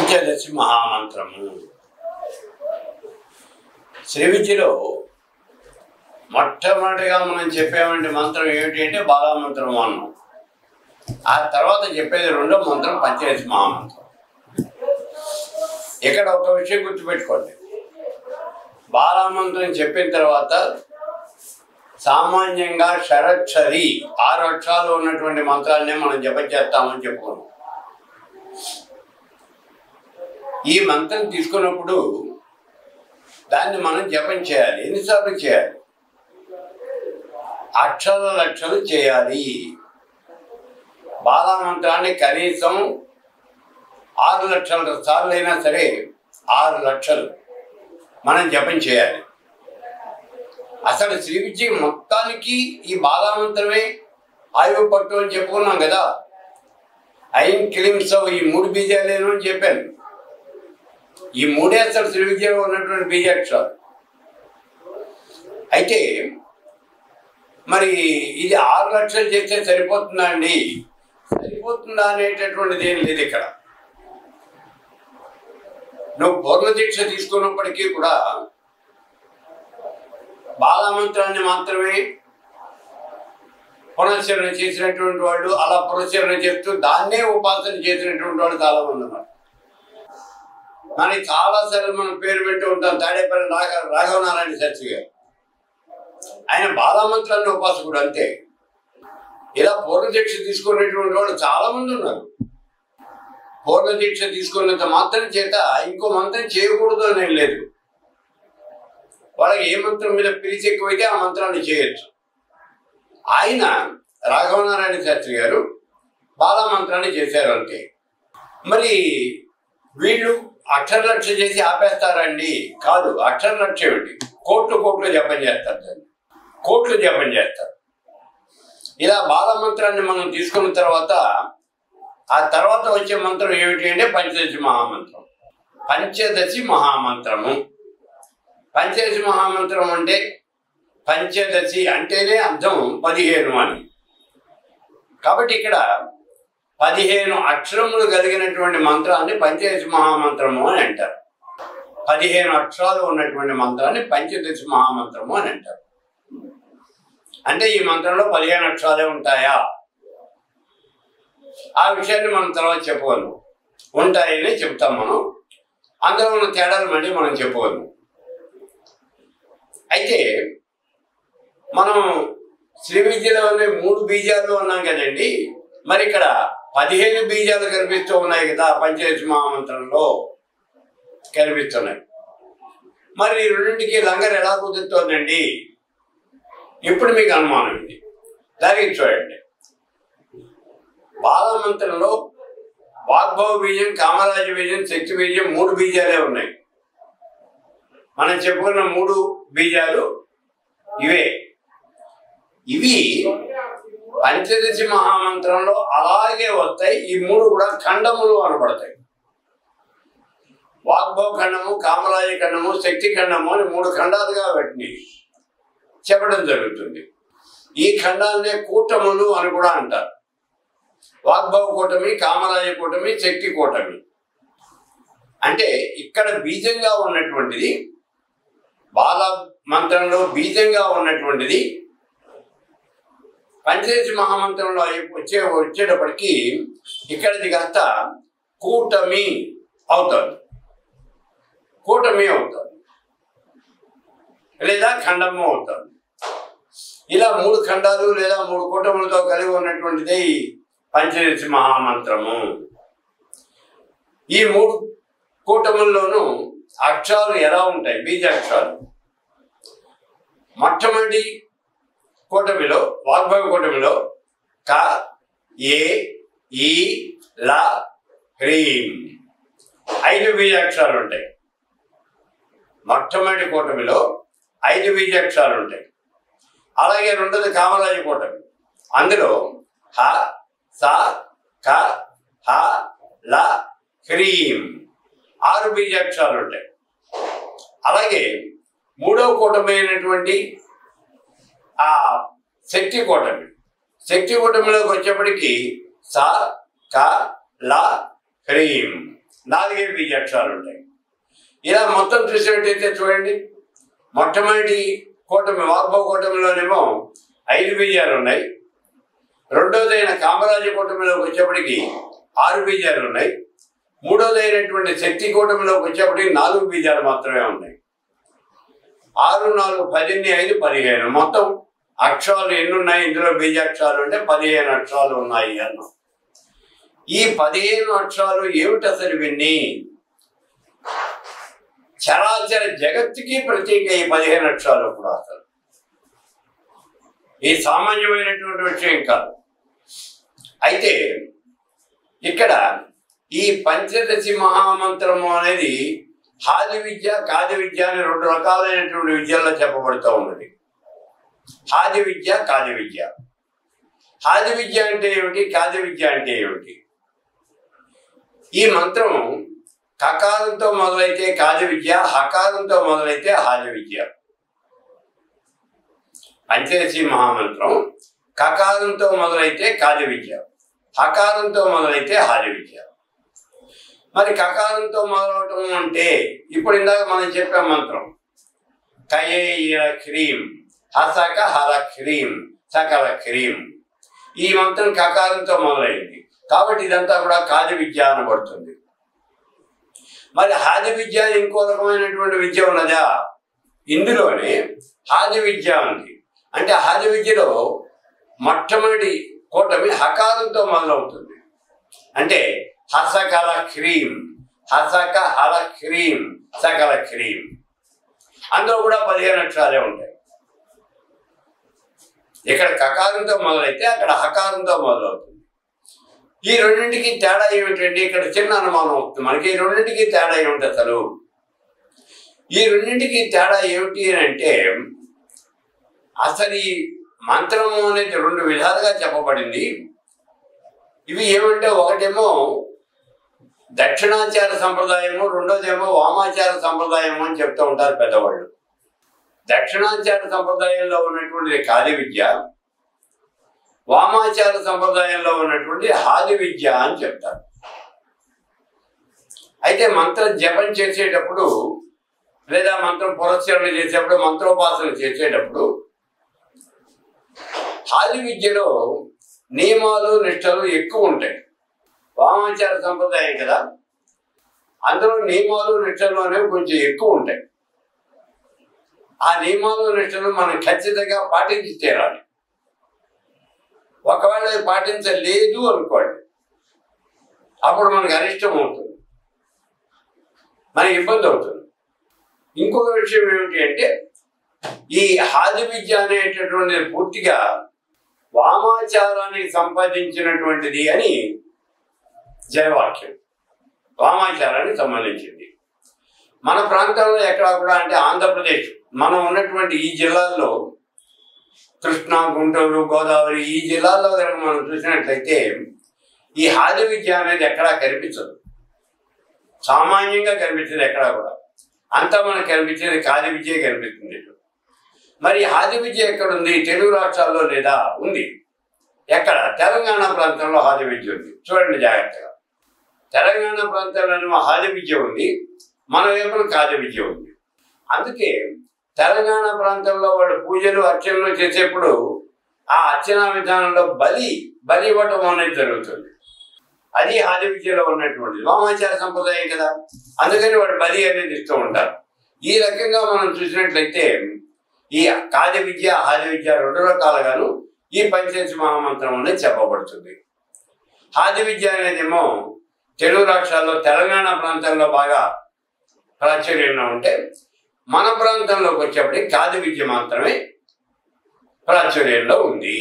పంచదశి మహామంత్రము. శ్రీ విద్యలో మొట్టమొదటిగా మనం చెప్పేవంటి మంత్రం ఏమిటి అంటే బాలామంత్రము అన్నాం. ఆ తర్వాత చెప్పేది రెండో మంత్రం పంచదశి మహామంత్రం. ఇక్కడ ఒక విషయం గుర్తుపెట్టుకోండి, బాలామంత్రం చెప్పిన తర్వాత సామాన్యంగా షరక్షరి 6 అక్షరాలు ఉన్నటువంటి మంత్రాన్నే మనం జపం చేస్తామని చెప్పుకున్నాం. ఈ మంత్రం తీసుకున్నప్పుడు దాన్ని మనం జపం చేయాలి. ఎన్నిసార్లు చేయాలి? లక్షలు చేయాలి. బాలామంత్రాన్ని కనీసం 6 లక్షల సార్లు అయినా సరే 6 లక్షలు మనం జపం చేయాలి. అసలు శ్రీ విద్య మొత్తానికి ఈ బాలామంత్రమే ఆయువు పట్టు అని చెప్పుకున్నాం కదా. ఐం క్లీం సౌ ఈ 3 బీజాలేను అని చెప్పాను. ఈ 3 అసలు శ్రీ విద్యలో ఉన్నటువంటి బీజాక్షరాలు. అయితే మరి ఇది 6 లక్షలు చేస్తే సరిపోతుందా అండి? సరిపోతుందా అనేటటువంటిది ఏం లేదు ఇక్కడ. నువ్వు పూర్ణ దీక్ష తీసుకున్నప్పటికీ కూడా బాలామంత్రాన్ని మాత్రమే పునశ్చరణ చేసినటువంటి వాళ్ళు, అలా పునశ్చరణ చేస్తూ దాన్నే ఉపాసన చేసినటువంటి వాళ్ళు చాలా మంది ఉన్నారు. మనకి చాలాసార్లు మనం పేరు పెట్టి ఉంటాం, తాడేపల్లి రాఘవనారాయణ శాస్త్రి గారు. ఆయన బాలామంత్రాన్ని ఉపాసకుడు అంతే. ఇలా పూర్ణ దీక్ష తీసుకునేటువంటి వాళ్ళు చాలా మంది ఉన్నారు. పూర్ణ దీక్ష తీసుకున్నంత మాత్రం చేత ఇంకో మంత్రం చేయకూడదు అనేది లేదు. వాళ్ళకి ఏ మంత్రం మీద పిలిచి ఎక్కువైతే ఆ మంత్రాన్ని చేయొచ్చు. ఆయన రాఘవనారాయణ శాస్త్రి గారు బాలామంత్రాన్ని చేశారు అంతే. మరి వీళ్ళు అక్షరలక్ష చేసి ఆపేస్తారండి? కాదు. అక్షరలక్ష ఏమిటి? కోట్లు జపం చేస్తారు. దాన్ని కోట్లు జపం చేస్తారు. ఇలా బాలమంత్రాన్ని మనం తీసుకున్న తర్వాత ఆ తర్వాత వచ్చే మంత్రం ఏమిటి అంటే పంచదశి మహామంత్రం. పంచదశి మహామంత్రము. పంచదశి మహామంత్రం అంటే పంచదశి అంటేనే అర్థం 15 అని. కాబట్టి ఇక్కడ 15 అక్షరములు కలిగినటువంటి మంత్రాన్ని పంచదశి మహామంత్రము అని అంటారు. 15 అక్షరాలు ఉన్నటువంటి మంత్రాన్ని పంచదశి మహామంత్రము అని అంటారు. అంటే ఈ మంత్రంలో 15 అక్షరాలే ఉంటాయా? ఆ విషయాన్ని మనం తర్వాత చెప్పగలం. ఉంటాయని చెప్తాం మనం. అందులో ఉన్న తేడాలు మళ్ళీ మనం చెప్పగలం. అయితే మనం శ్రీ విద్యలోనే 3 బీజాలు ఉన్నాం కదండి. మరి ఇక్కడ 15 బీజాలు కనిపిస్తూ ఉన్నాయి కదా, పంచదశి మహామంత్రంలో కనిపిస్తున్నాయి. మరి ఈ రెండింటికి లంగర్ ఎలా కుదురుతోందండి? ఇప్పుడు మీకు అనుమానం ఉంది. దానికి చూడండి, బాలమంత్రంలో వాగ్భవ బీజం, కామరాజ బీజం, శక్తి బీజం 3 బీజాలే ఉన్నాయి. మనం చెప్పుకున్న 3 బీజాలు ఇవే. ఇవి పంచదశి మహామంత్రంలో అలాగే వస్తాయి. ఈ 3 కూడా ఖండములు అనబడతాయి. వాగ్భవ ఖండము, కామరాజ ఖండము, శక్తి ఖండము అని 3 ఖండాలుగా వాటిని చెప్పడం జరుగుతుంది. ఈ ఖండాలనే కూటములు అని కూడా అంటారు. వాగ్భవ కూటమి, కామరాజ కూటమి, శక్తి కూటమి. అంటే ఇక్కడ బీజంగా ఉన్నటువంటిది, బాల మంత్రంలో బీజంగా ఉన్నటువంటిది పంచదశి మహామంత్రంలో వచ్చేటప్పటికి ఇక్కడిది కాస్త కూటమి అవుతుంది. కూటమి అవుతుంది లేదా ఖండము అవుతుంది. ఇలా 3 ఖండాలు లేదా 3 కూటములతో కలిగి ఉన్నటువంటిది పంచదశి మహామంత్రము. ఈ 3 కూటముల్లోనూ అక్షరాలు ఎలా ఉంటాయి? బీజాక్షరాలు. మొట్టమొదటి కూటమిలో, వాగ్భవ కూటమిలో క, ఏ, ఈ, ల, హ్రీం 5 బీజాక్షరాలు ఉంటాయి. మొట్టమొదటి కూటమిలో 5 బీజాక్షరాలు ఉంటాయి. అలాగే రెండోది కామరాజ కూటమి. అందులో హ, స, క, హ, ల, హ్రీం 6 బీజాక్షరాలు ఉంటాయి. అలాగే మూడవ కూటమి అయినటువంటి ఆ శక్తి కూటమి. శక్తి కూటమిలోకి వచ్చేప్పటికీ స, క, ల, హ్రీం 4 బీజాక్షరాలు ఉంటాయి. ఇలా మొత్తం చూసినట్టయితే చూడండి, మొట్టమొదటి కూటమి వాగ్భవ కూటమిలోనేమో 5 బీజాలు ఉన్నాయి. రెండోదైన కామరాజ కూటమిలోకి వచ్చేప్పటికి 6 బీజాలు ఉన్నాయి. మూడోదైనటువంటి శక్తి కూటమిలోకి వచ్చేప్పటికి 4 బీజాలు మాత్రమే ఉన్నాయి. 6, 4, 10, 5, 15 మొత్తం అక్షరాలు ఎన్ని ఉన్నాయి ఇందులో బీజాక్షరాలు అంటే 15 అక్షరాలు ఉన్నాయి అన్నాం. ఈ 15 అక్షరాలు ఏమిటి అసలు? ఇవన్నీ చరాచర జగత్తుకి ప్రతీక ఈ 15 అక్షరాలు కూడా. అసలు ఈ సామాన్యమైనటువంటి విషయం కాదు. అయితే ఇక్కడ ఈ పంచదశి మహామంత్రము అనేది హాది విద్య, కాది విద్య అని 2 రకాలైనటువంటి విద్యల్లో చెప్పబడుతూ ఉన్నది. హాది విద్య, కాది విద్య. హాది విద్య అంటే ఏమిటి, కాది విద్య అంటే ఏమిటి? ఈ మంత్రం కకారంతో మొదలైతే కాది విద్య, హకారంతో మొదలైతే హాది విద్య. పంచదశి మహామంత్రం కకారంతో మొదలైతే కాది విద్య, హకారంతో మొదలైతే హాది విద్య. మరి కకారంతో మొదలవటం అంటే ఇప్పుడు ఇందాక మనం చెప్పే మంత్రం కయేయ హ్రీం హసక హర హ్రీం సకల హ్రీం. ఈ మంత్రం కకారంతో మొదలైంది కాబట్టి ఇదంతా కూడా కాది విద్య అనబడుతుంది. మరి హాది విద్య ఇంకో రకమైనటువంటి విద్య ఉన్నదా? ఇందులోనే హాది విద్య ఉంది. అంటే హాది విద్యలో మొట్టమొదటి కూటమి హకారంతో మొదలవుతుంది. అంటే హసకల హ్రీం, హసక హర హ్రీం సకల హ్రీం. అందులో కూడా 15 అక్షరాలే ఉంటాయి. ఇక్కడ కకారంతో మొదలైతే అక్కడ హకారంతో మొదలవుతుంది. ఈ రెండింటికి తేడా ఏమిటండి? ఇక్కడ చిన్న అనుమానం వస్తుంది మనకి. ఈ రెండింటికి తేడా ఏమిటి అసలు? ఈ రెండింటికి తేడా ఏమిటి అని అంటే, అసలు ఈ మంత్రము అనేది 2 విధాలుగా చెప్పబడింది. ఇవి ఏమంటే, ఒకటేమో దక్షిణాచార సంప్రదాయము, రెండోదేమో వామాచార సంప్రదాయము అని చెప్తూ ఉంటారు పెద్దవాళ్ళు. దక్షిణాచార సంప్రదాయంలో ఉన్నటువంటి కాది విద్య, వామాచార సంప్రదాయంలో ఉన్నటువంటి హాది విద్య అని చెప్తారు. అయితే మంత్రం జపం చేసేటప్పుడు లేదా మంత్రం పురస్కరణ చేసేటప్పుడు, మంత్రోపాసన చేసేటప్పుడు హాది విద్యలో నియమాలు నిష్టలు ఎక్కువ ఉంటాయి. వామాచార సంప్రదాయం కదా, అందులో నియమాలు నిష్టలు అనేవి కొంచెం ఎక్కువ ఉంటాయి. ఆ నియమాలు నిష్టలు మనం ఖచ్చితంగా పాటించి తీరాలి. ఒకవేళ పాటించలేదు అనుకోండి, అప్పుడు మనకు అరిష్టం అవుతుంది, మనకి ఇబ్బంది అవుతుంది. ఇంకొక విషయం ఏమిటి అంటే, ఈ హాది విద్య అనేటటువంటిది పూర్తిగా వామాచారానికి సంపాదించినటువంటిది అని జయవాక్యం. వామాచారానికి సంబంధించింది. మన ప్రాంతంలో ఎక్కడా కూడా, అంటే ఆంధ్రప్రదేశ్ మనం ఉన్నటువంటి ఈ జిల్లాల్లో, కృష్ణా, గుంటూరు, గోదావరి ఈ జిల్లాల్లో కనుక మనం చూసినట్లయితే ఈ హాది విద్య అనేది ఎక్కడా కనిపించదు. సామాన్యంగా కనిపించదు ఎక్కడా కూడా. అంతా మనకు కనిపించేది కాది విద్య కనిపిస్తుంది. మరి హాది విద్య ఎక్కడుంది? తెలుగు రాష్ట్రాల్లో లేదా? ఉంది. ఎక్కడ? తెలంగాణ ప్రాంతంలో హాది విద్య ఉంది. చూడండి జాగ్రత్తగా. తెలంగాణ ప్రాంతంలో హాది విద్య ఉంది, మన వైపున కాది విద్య ఉంది. అందుకే తెలంగాణ ప్రాంతంలో వాళ్ళు పూజలు అర్చనలు చేసేప్పుడు ఆ అర్చనా విధానంలో బలి ఇవ్వటం అనేది జరుగుతుంది. అది హాది విద్యలో ఉన్నటువంటిది. వామాచార సంప్రదాయం కదా, అందుకని వాడు బలి అనేది ఇస్తూ ఉంటారు. ఈ రకంగా మనం చూసినట్లయితే ఈ కాది విద్య, హాది విద్య 2 రకాలుగాను ఈ పంచదశి మహామంత్రం అనేది చెప్పబడుతుంది. హాది విద్య అనేదేమో తెలుగు రాష్ట్రాల్లో తెలంగాణ ప్రాంతంలో బాగా ప్రాచుర్యంలో ఉంటే, మన ప్రాంతంలోకి వచ్చేప్పటికి కాది విద్య మాత్రమే ప్రాచుర్యంలో ఉంది.